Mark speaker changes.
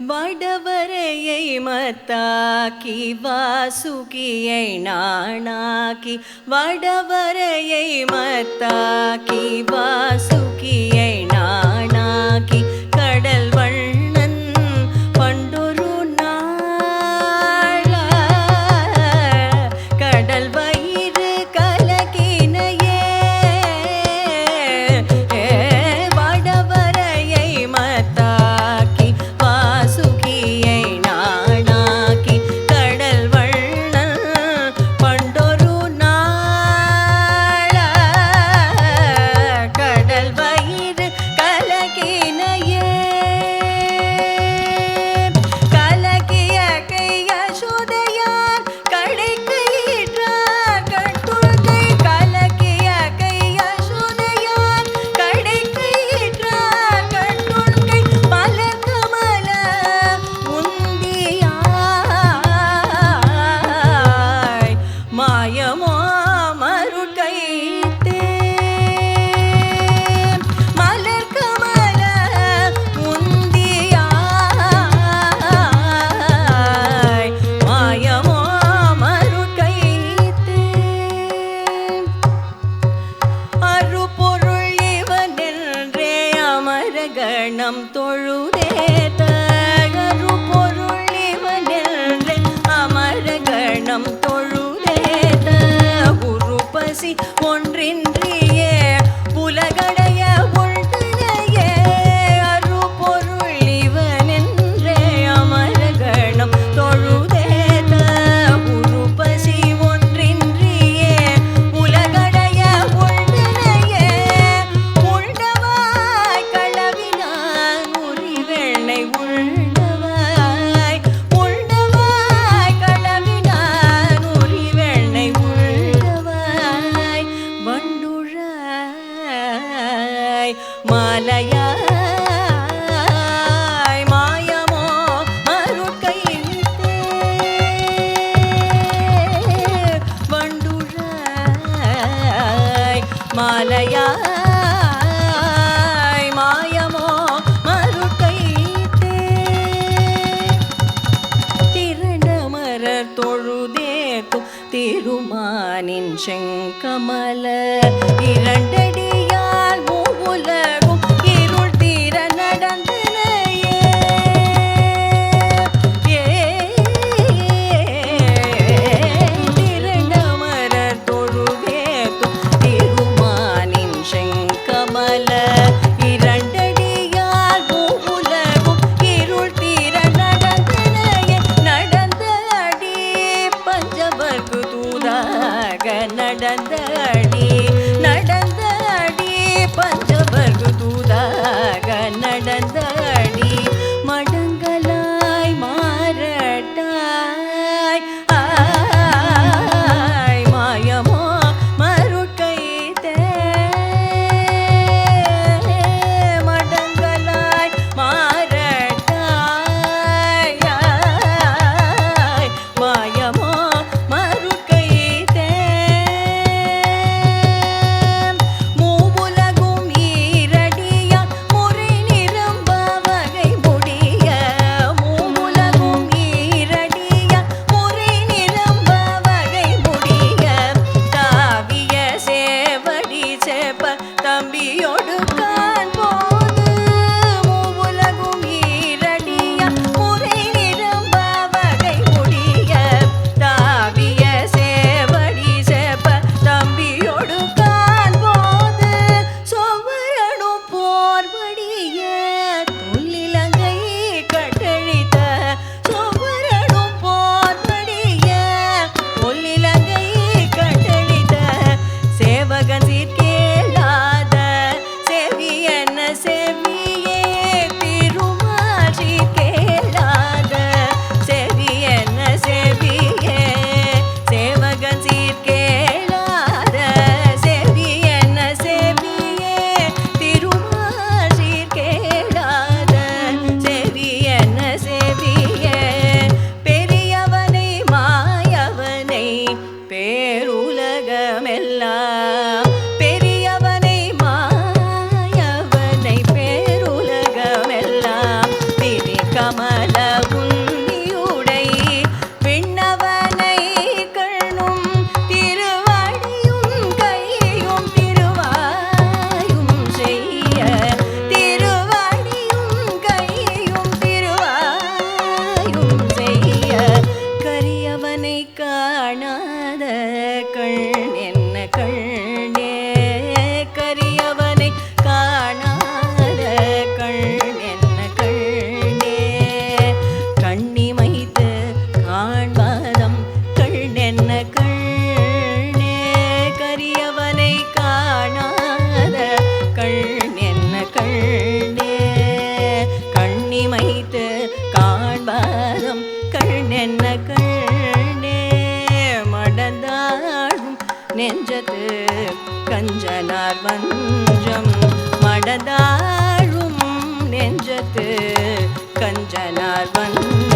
Speaker 1: வடவரையை மத்தாக்கி வாசுகியை நாணாக்கி வடவரையை மத்தாக்கி வாசுகியை நாணாக்கி கடல் வண்ணன் பண்டொரு நாள கடல் வயிறு கலகினையே வடவரையை மத்தாக்கி வாசுகியை நாணாக்கி கடல் வண்ணன் பண்டொரு நாள கடல் வயிறு கலகினையே கலகிய கையசுதையார் கடைக்கு ஈற்றார் கட்டுகை கலகிய கையசுதையார் கடைக்கு ஈற்றார் கட்டுகை மலர்கமல உந்தியாய் மாயமோ மருட்கைத்தே மலர்கமல உந்தியாய் மாயமோ மருட்கைத்தே அருபொருள் இவனென்றே அமரகணம் தொழுதேத்த அருபொருள் இவனென்றே அமரகணம் தொழுதேத்த உருப்பசி ஒன்றின்றியே உலகடைய உள்தனையே அருபொருள் இவனென்றே அமரகணம் தொழுதேத்த உருப்பசி ஒன்றின்றியே உலகடைய உள்தனையே உள்டவாய் களவினான் உரிவெண்ணை உள்டவாய் உள்டவாய் களவினான் உரிவெண்ணை உள்டவாய் வண்டுழாய் மாலையாய் மாயமோ மருட்கைத்தே வண்டுழாய் மாலையாய் மாயமோ மருட்கைத்தே திரண்டமரர் தொழுதேத்தும் திருமானின் செங்கமல இரண்டடியால் மூவுலகும் இருள் தீர நடந்தனையே திரண்டமரர் தொழுதேத்தும் திருமானின் செங்கமல இரண்டடியால் மூவுலகும் இருள் தீர நடந்தனையே நடந்த அடி பஞ்சவர்க்கு தூதாக நடந்த அடி பஞ்சவர்க்கு தூதாக நடந்த அடி மடங்கலாய் மாறட்டாய் ஆய் மாயமோ மருட்கைத்தே மடங்கலாய் மாறட்டாய் ஆய் மாயமோ மருட்கைத்தே மைத்து காண்பாரம் கண்ணென்ன கண்ணே மடந்தாடும் நெஞ்சத்து கஞ்சனார் வஞ்சம் மடந்தாடும் நெஞ்சத்து கஞ்சனார் வஞ்சம்